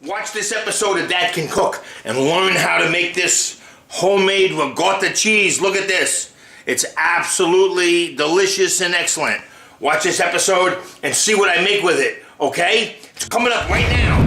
Watch this episode of Dad Can Cook and learn how to make this homemade ricotta cheese. Look at this. It's absolutely delicious and excellent. Watch this episode and see what I make with it, okay? It's coming up right now.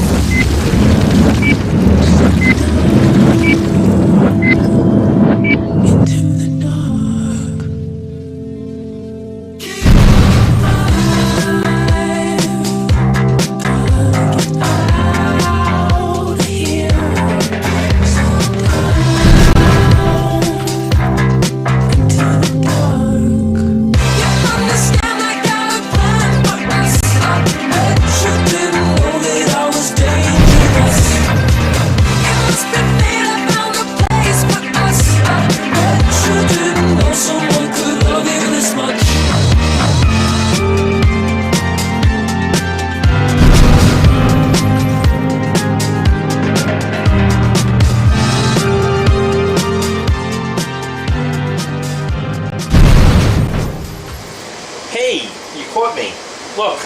Hey, you caught me. Look,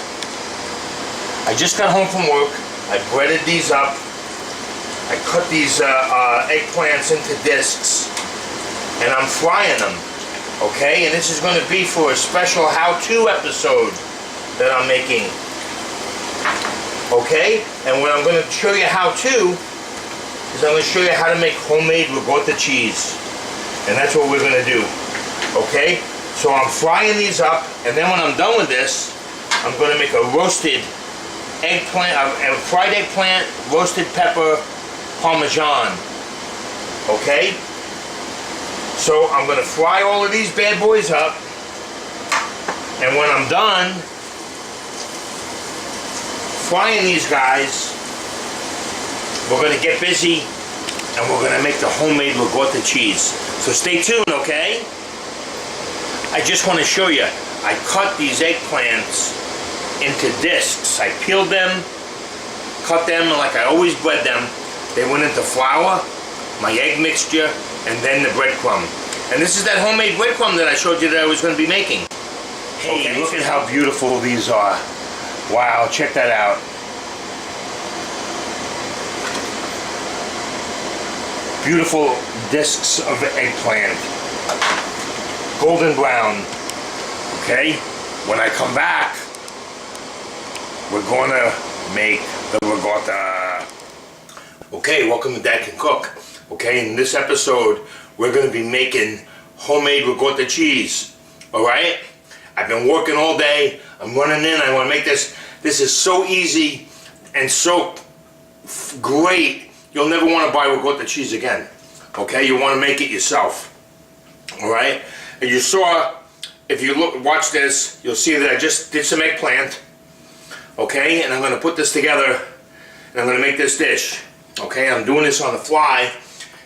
I just got home from work. I breaded these up. I cut these eggplants into discs, and I'm frying them. Okay, and this is going to be for a special how-to episode that I'm making. Okay, and what I'm going to show you how to is I'm going to show you how to make homemade ricotta cheese, and that's what we're going to do. Okay. So I'm frying these up, and then when I'm done with this, I'm going to make a roasted eggplant, a fried eggplant, roasted pepper, parmesan. Okay? So I'm going to fry all of these bad boys up, and when I'm done frying these guys, we're going to get busy, and we're going to make the homemade ricotta cheese. So stay tuned, okay? I just want to show you, I cut these eggplants into discs. I peeled them, cut them like I always bread them. They went into flour, my egg mixture, and then the breadcrumb. And this is that homemade breadcrumb that I showed you that I was going to be making. Hey, okay, look at how beautiful these are. Wow, check that out. Beautiful discs of eggplant. Golden brown. Okay, when I come back, we're gonna make the ricotta. Okay, welcome to Dad Can Cook. Okay, in this episode, we're gonna be making homemade ricotta cheese. Alright? I've been working all day. I'm running in. I wanna make this. This is so easy and so great. You'll never wanna buy ricotta cheese again. Okay, you wanna make it yourself. Alright? And you saw, if you watch this, you'll see that I just did some eggplant. Okay, and I'm going to put this together, and I'm going to make this dish. Okay, I'm doing this on the fly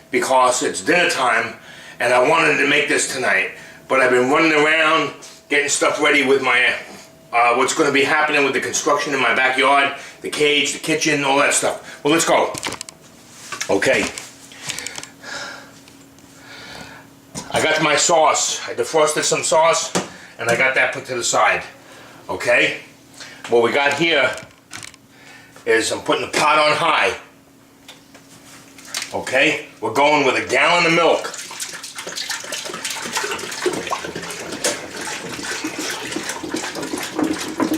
because it's dinner time, and I wanted to make this tonight. But I've been running around, getting stuff ready with my, what's going to be happening with the construction in my backyard, the cage, the kitchen, all that stuff. Well, let's go. Okay. I got my sauce. I defrosted some sauce, and I got that put to the side. Okay? What we got here is I'm putting the pot on high. Okay? We're going with a gallon of milk.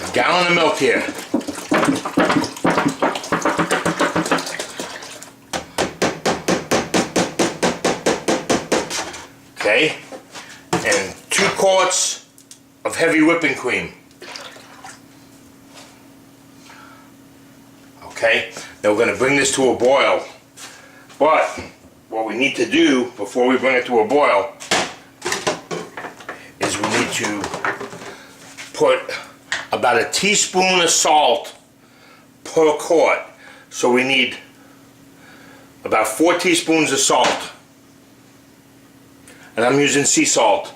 A gallon of milk here. Okay, and 2 quarts of heavy whipping cream. Okay, then we're going to bring this to a boil. But what we need to do before we bring it to a boil is we need to put about a teaspoon of salt per quart. So we need about 4 teaspoons of salt. And I'm using sea salt.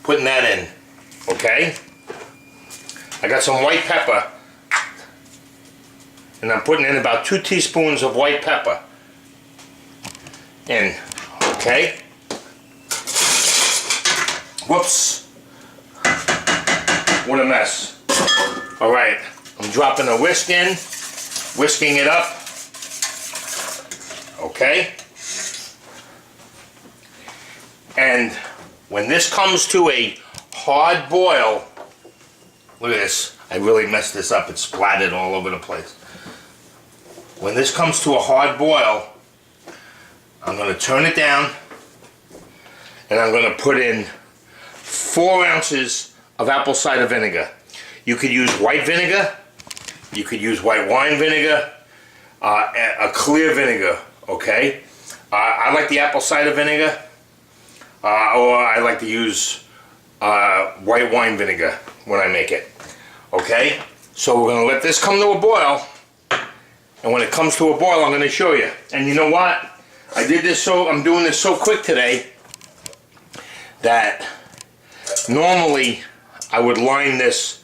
Putting that in. Okay? I got some white pepper. And I'm putting in about 2 teaspoons of white pepper. In. Okay? Whoops. What a mess. Alright. I'm dropping a whisk in. Whisking it up. okay? And when this comes to a hard boil, look at this. I really messed this up. It's splattered all over the place. When this comes to a hard boil, I'm going to turn it down and I'm going to put in 4 ounces of apple cider vinegar. You could use white vinegar, you could use white wine vinegar, a clear vinegar, okay? I like the apple cider vinegar, or I like to use white wine vinegar when I make it, okay? So we're going to let this come to a boil, and when it comes to a boil, I'm going to show you. And you know what? I'm doing this so quick today that normally I would line this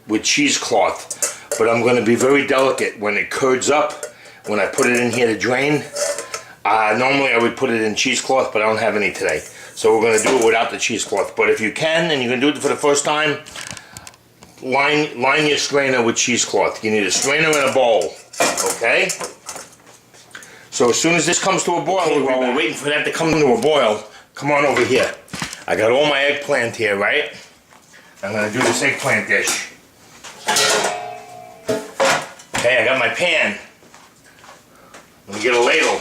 with cheesecloth, but I'm going to be very delicate when it curds up, when I put it in here to drain. Normally I would put it in cheesecloth, but I don't have any today. So we're going to do it without the cheesecloth. But if you can, and you're going to do it for the first time, line your strainer with cheesecloth. You need a strainer and a bowl, okay? So as soon as this comes to a boil, while we're waiting for that to come to a boil, come on over here. I got all my eggplant here, right? I'm going to do this eggplant dish. Okay, I got my pan. Let me get a ladle.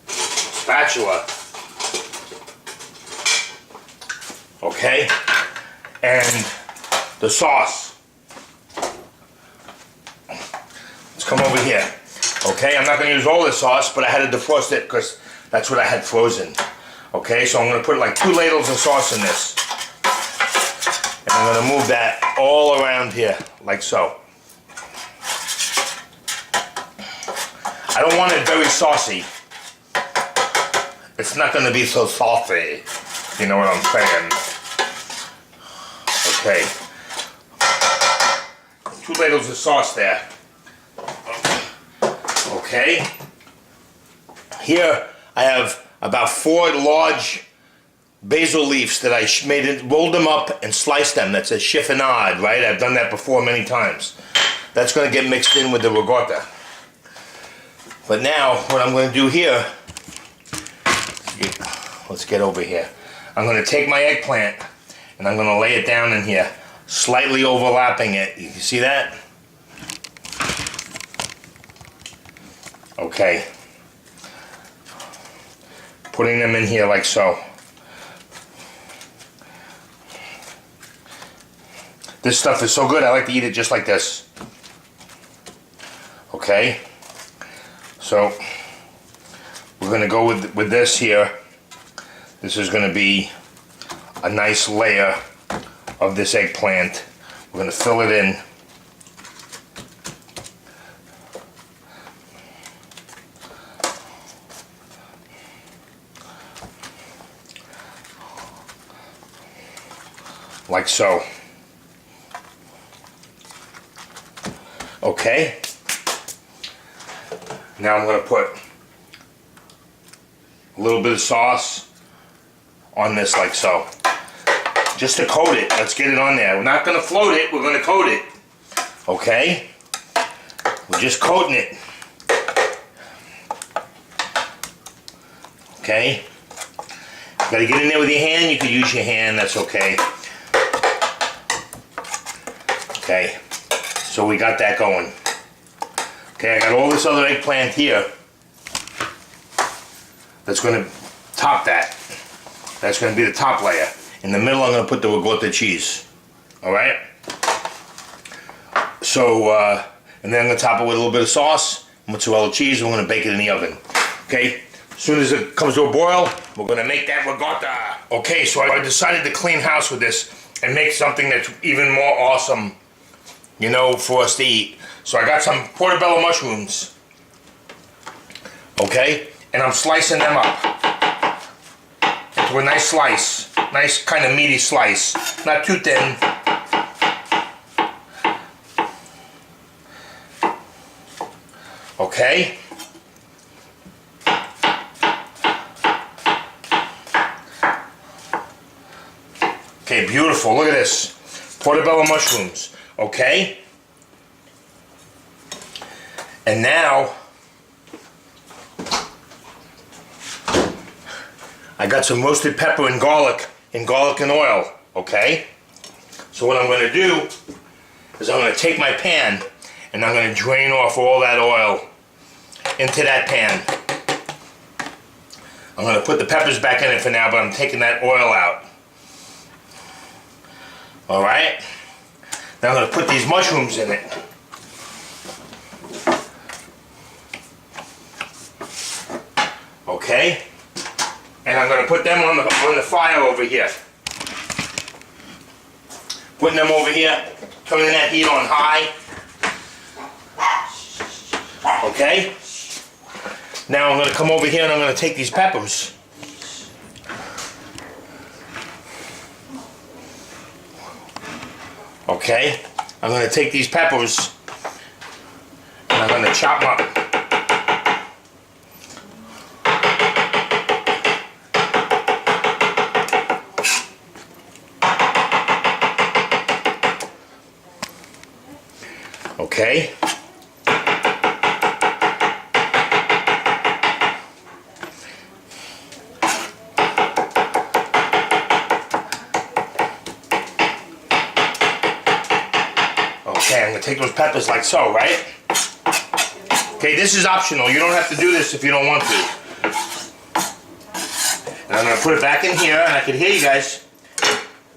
Spatula. Okay? And the sauce. Let's come over here. Okay, I'm not going to use all this sauce, but I had to defrost it because that's what I had frozen. Okay, so I'm going to put like 2 ladles of sauce in this. And I'm going to move that all around here, like so. I don't want it very saucy. It's not going to be so saucy. You know what I'm saying? Okay. 2 ladles of sauce there. Okay. Here I have about 4 large basil leaves that I rolled them up and sliced them. That's a chiffonade, right? I've done that before many times. That's going to get mixed in with the ricotta. But now, what I'm going to do here, let's get over here. I'm going to take my eggplant and I'm going to lay it down in here, slightly overlapping it. You can see that? Okay. Putting them in here like so. This stuff is so good, I like to eat it just like this. Okay. So we're going to go with this here. This is going to be a nice layer of this eggplant. We're going to fill it in. Like so. Okay. Now I'm going to put a little bit of sauce on this like so. Just to coat it. Let's get it on there. We're not going to float it, we're going to coat it. Okay? We're just coating it. Okay? You got to get in there with your hand. You could use your hand, that's okay. Okay, so we got that going. Okay, I got all this other eggplant here that's going to top that. That's going to be the top layer. In the middle, I'm going to put the ricotta cheese. Alright? So, and then I'm going to top it with a little bit of sauce, mozzarella cheese, and we're going to bake it in the oven. Okay? As soon as it comes to a boil, we're going to make that ricotta. Okay, so I decided to clean house with this and make something that's even more awesome, you know, for us to eat. So I got some portobello mushrooms. Okay? And I'm slicing them up into a nice slice. Nice kind of meaty slice. Not too thin. Okay? Okay, beautiful. Look at this. Portobello mushrooms. Okay? And now, I got some roasted pepper and garlic and oil, okay? So what I'm going to do is I'm going to take my pan and I'm going to drain off all that oil into that pan. I'm going to put the peppers back in it for now, but I'm taking that oil out. Alright? Now I'm going to put these mushrooms in it. Okay? And I'm going to put them on the fire over here. Putting them over here, turning that heat on high. Okay? Now I'm going to come over here and I'm going to take these peppers. Okay? I'm going to take these peppers and I'm going to chop them up. Okay? Okay, I'm going to take those peppers like so, right? Okay, this is optional. You don't have to do this if you don't want to. And I'm going to put it back in here, and I can hear you guys.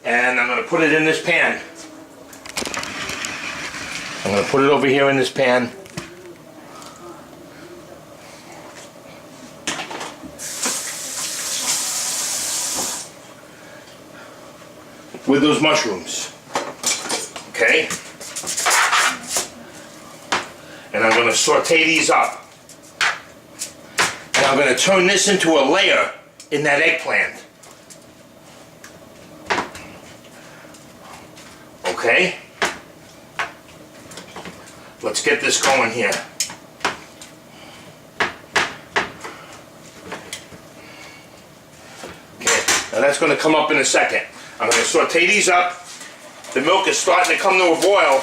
And I'm going to put it in this pan. I'm going to put it over here in this pan. With those mushrooms. Okay? And I'm going to saute these up. And I'm going to turn this into a layer in that eggplant. Okay? Let's get this going here. Okay, now that's going to come up in a second. I'm going to saute these up. The milk is starting to come to a boil,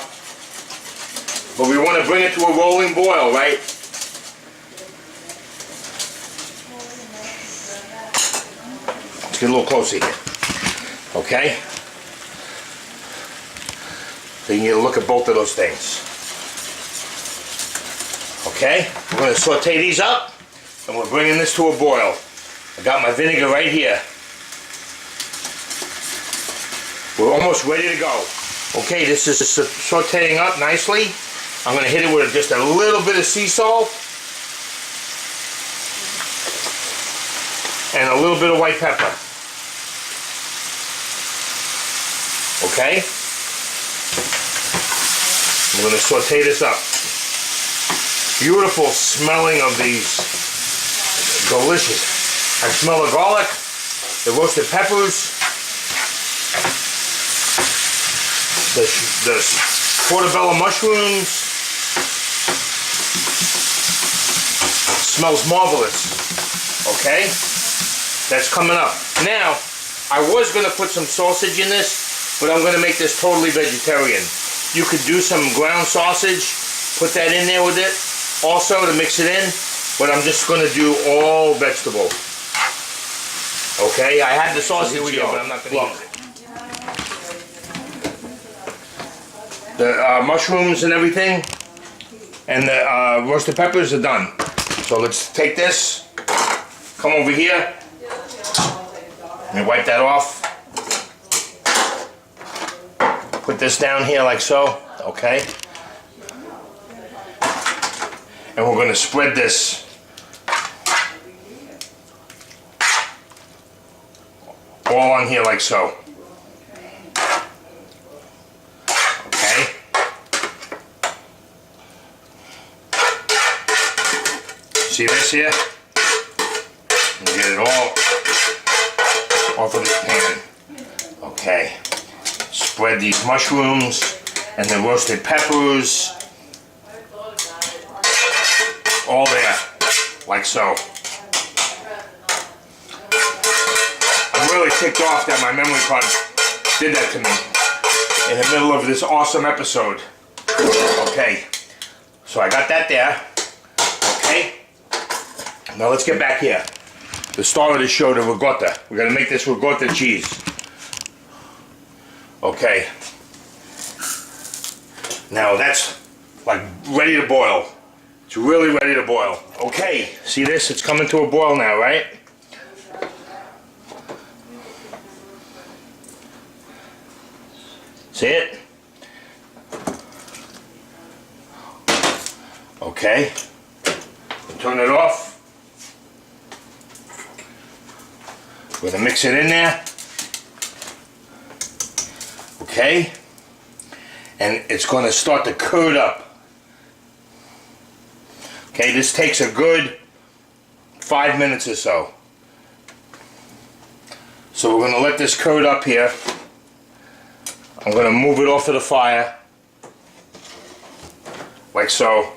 but we want to bring it to a rolling boil, right? Let's get a little closer here. Okay? So you can get a look at both of those things. Okay, we're going to saute these up and we're bringing this to a boil. I got my vinegar right here. We're almost ready to go. Okay, this is sauteing up nicely. I'm going to hit it with just a little bit of sea salt and a little bit of white pepper. Okay? I'm going to saute this up. Beautiful smelling of these. Delicious. I smell the garlic, the roasted peppers, the portobello mushrooms. Smells marvelous. Okay? That's coming up. Now, I was going to put some sausage in this, but I'm going to make this totally vegetarian. You could do some ground sausage, put that in there with it. Also to mix it in, but I'm just going to do all vegetable. Okay, I had the sausage here, but I'm not going to use it. The mushrooms and everything, and the roasted peppers are done. So let's take this, come over here, and wipe that off. Put this down here like so, okay? And we're going to spread this all on here like so. Okay? See this here? And get it all off of this pan. Okay. Spread these mushrooms and the roasted peppers all there, like so. I'm really ticked off that my memory card did that to me in the middle of this awesome episode. Okay, so I got that there. Okay, now let's get back here. the star of the show, the ricotta. We're gonna make this ricotta cheese. Okay. Now that's like ready to boil. It's really ready to boil. Okay, see this? It's coming to a boil now, right? See it? Okay. Turn it off. We're gonna mix it in there. Okay. And it's gonna start to curd up. Okay, this takes a good 5 minutes or so. So we're gonna let this curd up here. I'm gonna move it off of the fire. Like so.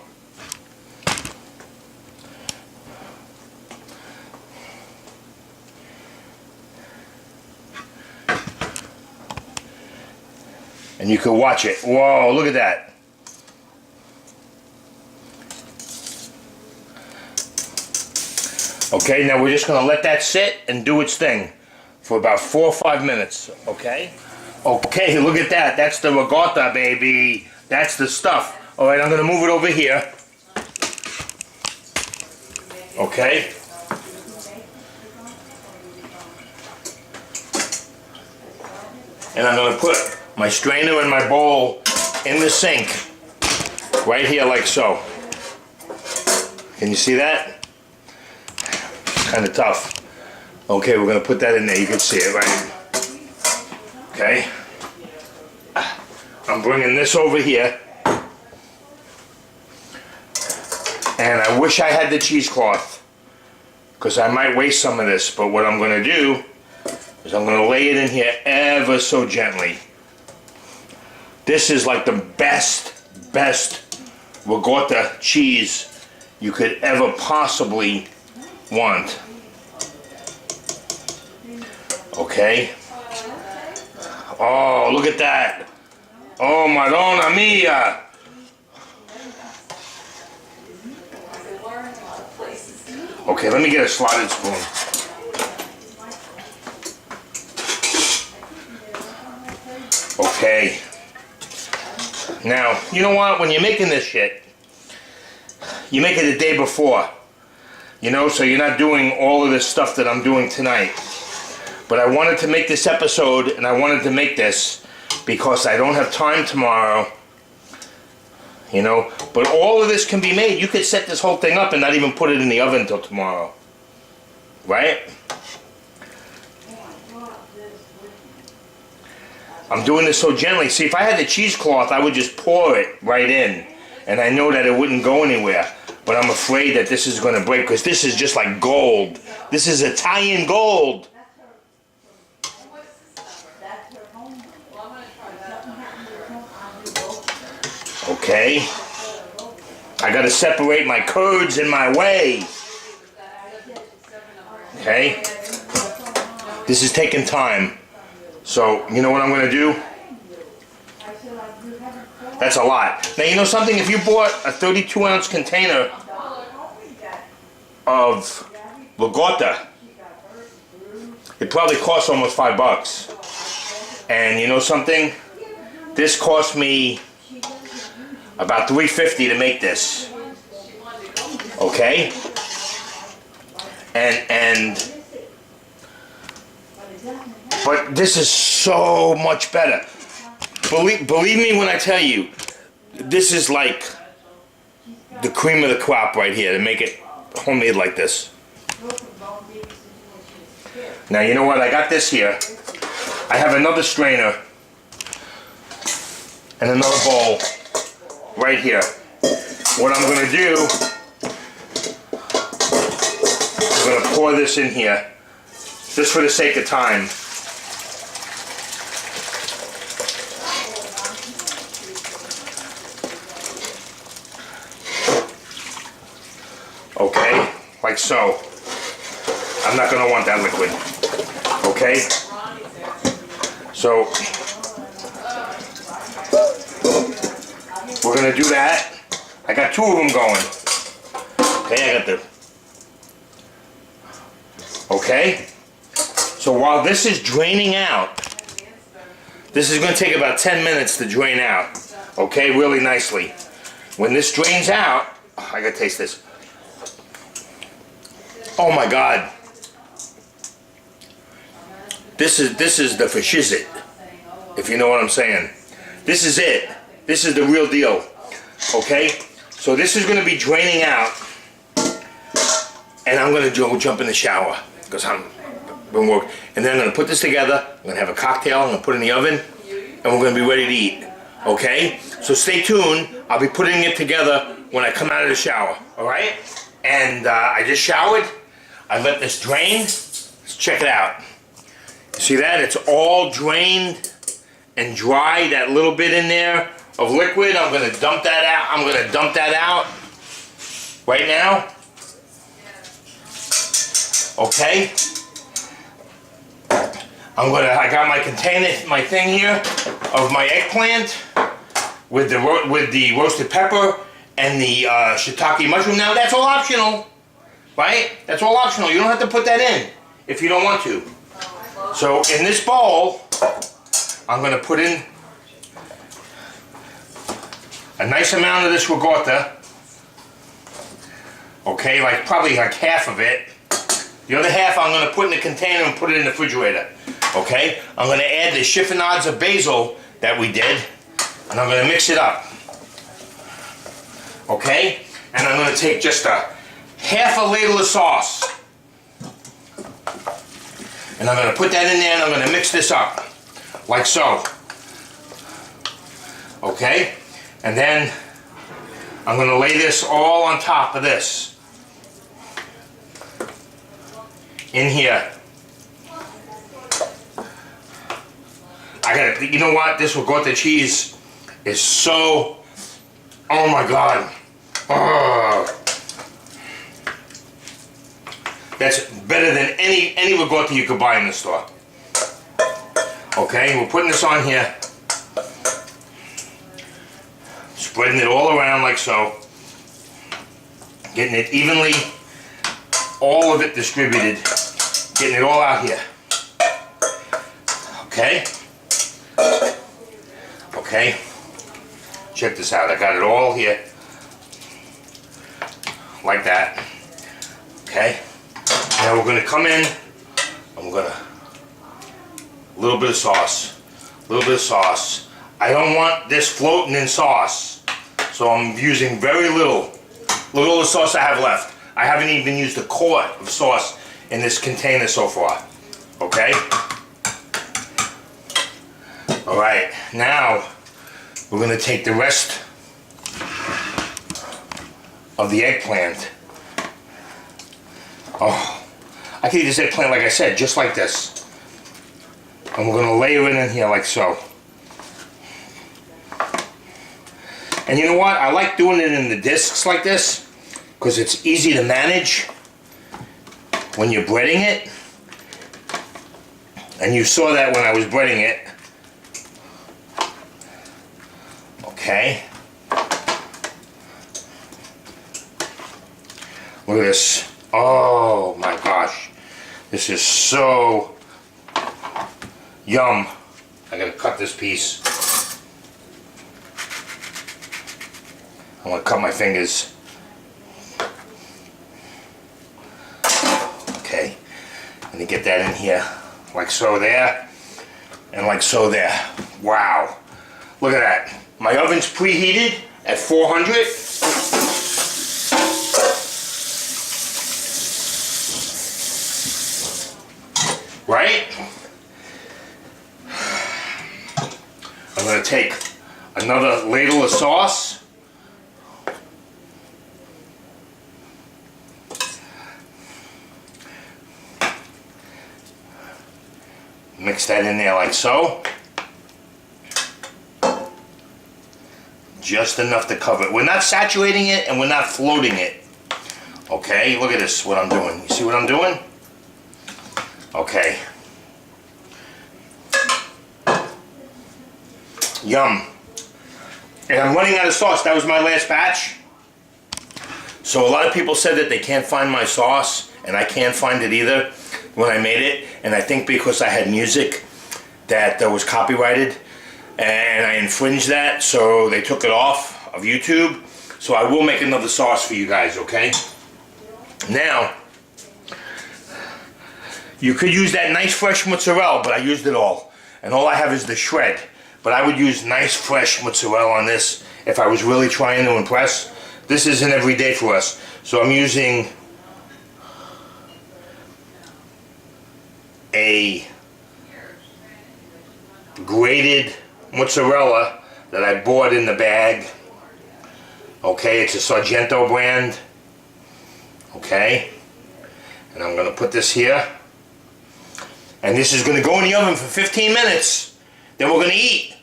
And you can watch it. Whoa, look at that. Okay, now we're just gonna let that sit and do its thing for about 4 or 5 minutes, okay? Okay, look at that. That's the ricotta, baby. That's the stuff. All right, I'm gonna move it over here. Okay. And I'm gonna put my strainer and my bowl in the sink right here like so. Can you see that? It's kind of tough. Okay, we're gonna put that in there. You can see it, right? Okay. I'm bringing this over here. And I wish I had the cheesecloth, because I might waste some of this, but what I'm gonna do is I'm gonna lay it in here ever so gently. This is like the best ricotta cheese you could ever possibly want. Okay. Oh, look at that. Oh, Madonna mia. Okay, let me get a slotted spoon. Okay. Now, you know what? When you're making this shit, you make it the day before. You know, so you're not doing all of this stuff that I'm doing tonight. But I wanted to make this episode, and I wanted to make this because I don't have time tomorrow. You know, but all of this can be made. You could set this whole thing up and not even put it in the oven until tomorrow. Right? I'm doing this so gently. See, if I had the cheesecloth, I would just pour it right in. And I know that it wouldn't go anywhere. But I'm afraid that this is going to break, because this is just like gold. This is Italian gold. Okay. I got to separate my curds in my way. Okay. This is taking time. So, you know what I'm going to do? That's a lot. Now, you know something? If you bought a 32-ounce container of ricotta, it probably costs almost $5. And you know something? This cost me about $3.50 to make this. Okay? But this is so much better. Believe me when I tell you, this is like the cream of the crop right here to make it homemade like this. Now you know what? I got this here. I have another strainer and another bowl right here. What I'm going to do, I'm going to pour this in here just for the sake of time. Okay, like so. I'm not going to want that liquid. Okay? So, we're going to do that. I got 2 of them going. Okay, I got the Okay? So while this is draining out, this is going to take about 10 minutes to drain out. Okay, really nicely. When this drains out, oh, I gotta taste this. Oh my God. This is the fashizit, if you know what I'm saying. This is it. This is the real deal. Okay? So this is going to be draining out, and I'm going to go jump in the shower because I'm been working. And then I'm going to put this together. I'm going to have a cocktail. I'm going to put it in the oven, and we're going to be ready to eat. Okay? So stay tuned. I'll be putting it together when I come out of the shower. All right? And I just showered. I let this drain. Let's check it out. See that? It's all drained and dry. That little bit in there of liquid. I'm going to dump that out. I'm going to dump that out right now. Okay. I got my container, my thing here of my eggplant with the roasted pepper and the shiitake mushroom. Now that's all optional, right? That's all optional. You don't have to put that in if you don't want to. So in this bowl, I'm going to put in a nice amount of this ricotta. Okay, probably like half of it. The other half I'm going to put in the container and put it in the refrigerator. Okay, I'm going to add the chiffonades of basil that we did, and I'm going to mix it up. Okay, and I'm going to take just half a ladle of sauce, and I'm going to put that in there, and I'm going to mix this up, like so. Okay, and then I'm going to lay this all on top of this, in here. You know what? This ricotta cheese is so, oh my God. Oh. That's better than any ricotta you could buy in the store. Okay, we're putting this on here. Spreading it all around like so. Getting it evenly, all of it distributed. Getting it all out here. Okay. Okay, check this out. I got it all here, like that. Okay, now we're going to come in, and we're going to, a little bit of sauce, a little bit of sauce. I don't want this floating in sauce, so I'm using very little of the sauce I have left. I haven't even used a quart of sauce in this container so far. Okay. All right, now we're going to take the rest of the eggplant. Oh, I can eat this eggplant like I said, just like this. And we're going to layer it in here like so. And you know what? I like doing it in the discs like this because it's easy to manage when you're breading it. And you saw that when I was breading it. Okay. Look at this. Oh my gosh. This is so yum. I gotta cut this piece. I'm gonna cut my fingers. Okay. I'm gonna get that in here. Like so there. And like so there. Wow. Look at that. My oven's preheated at 400. Right? I'm going to take another ladle of sauce. Mix that in there like so. Just enough to cover it. We're not saturating it and we're not floating it. Okay, look at this, what I'm doing. You see what I'm doing? Okay. Yum. And I'm running out of sauce. That was my last batch. So a lot of people said that they can't find my sauce, and I can't find it either. when I made it, and I think because I had music that was copyrighted, and I infringed that, so they took it off of YouTube. So I will make another sauce for you guys, okay? Now, you could use that nice fresh mozzarella, but I used it all. And all I have is the shred. But I would use nice fresh mozzarella on this if I was really trying to impress. This isn't every day for us. So I'm using a grated mozzarella that I bought in the bag. Okay, it's a Sargento brand. Okay, and I'm gonna put this here. And this is gonna go in the oven for 15 minutes. Then we're gonna eat.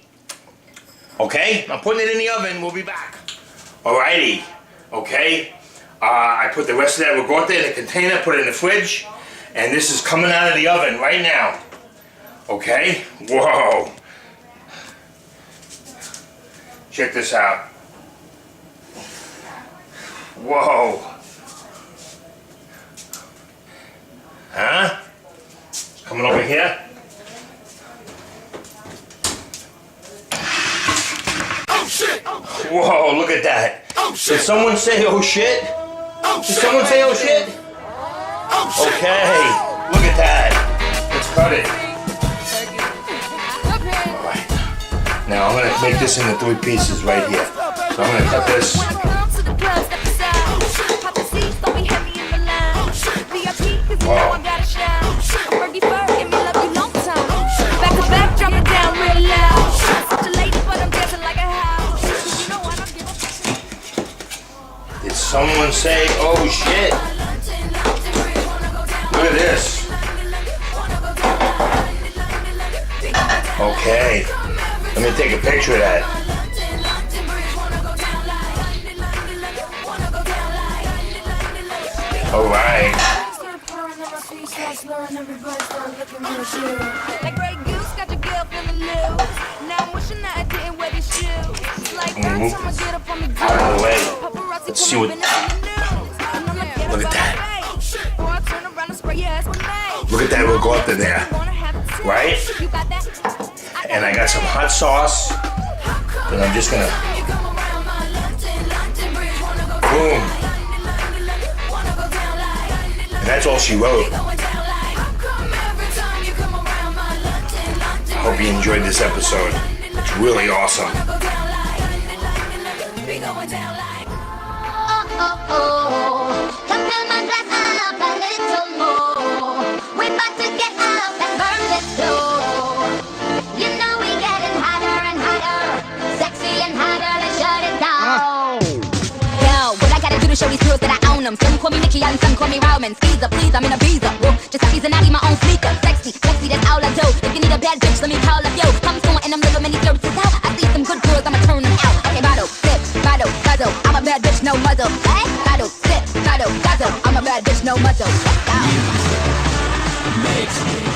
Okay, I'm putting it in the oven, we'll be back. Alrighty, okay. I put the rest of that ricotta in a container, put it in the fridge, and this is coming out of the oven right now. Okay, whoa. Check this out. Whoa. Huh? It's coming over here. Oh shit! Whoa, look at that. Oh shit! Did someone say oh shit? Oh Did shit! someone say oh shit? Oh shit! Okay, look at that. Let's cut it. Alright. Now I'm gonna make this into 3 pieces right here. So I'm gonna cut this. Wow. Did someone say, oh shit? Look at this. Okay. Let me take a picture of that. Alright. I'm gonna move this out of the way. Let's see what. Look at that. Look at that ricotta there. Right? And I got some hot sauce. And I'm just gonna. Boom. And that's all she wrote. I hope you enjoyed this episode. It's really awesome. Come fill my glass up a little more. We're about to get up and burn this door. You know we getting hotter and hotter, sexy and hotter. Let's shut it down. Yo, what I gotta do to show these girls that I own them? Some call me Nikki and some call me Roman. Caesar, please, I'm in a visa. Whoa, just squeezing out of my own sneaker. Sexy, sexy, that's all I do. If you need a bad bitch, let me call up yo. I'm and I'm living many services out. I see some good girls, I'ma turn them out. Okay, bottle, sip, bottle, guzzle. I'm a bad bitch, no muzzle. Hey, bottle, sip, bottle, guzzle. I'm a bad bitch, no muzzle. Makes me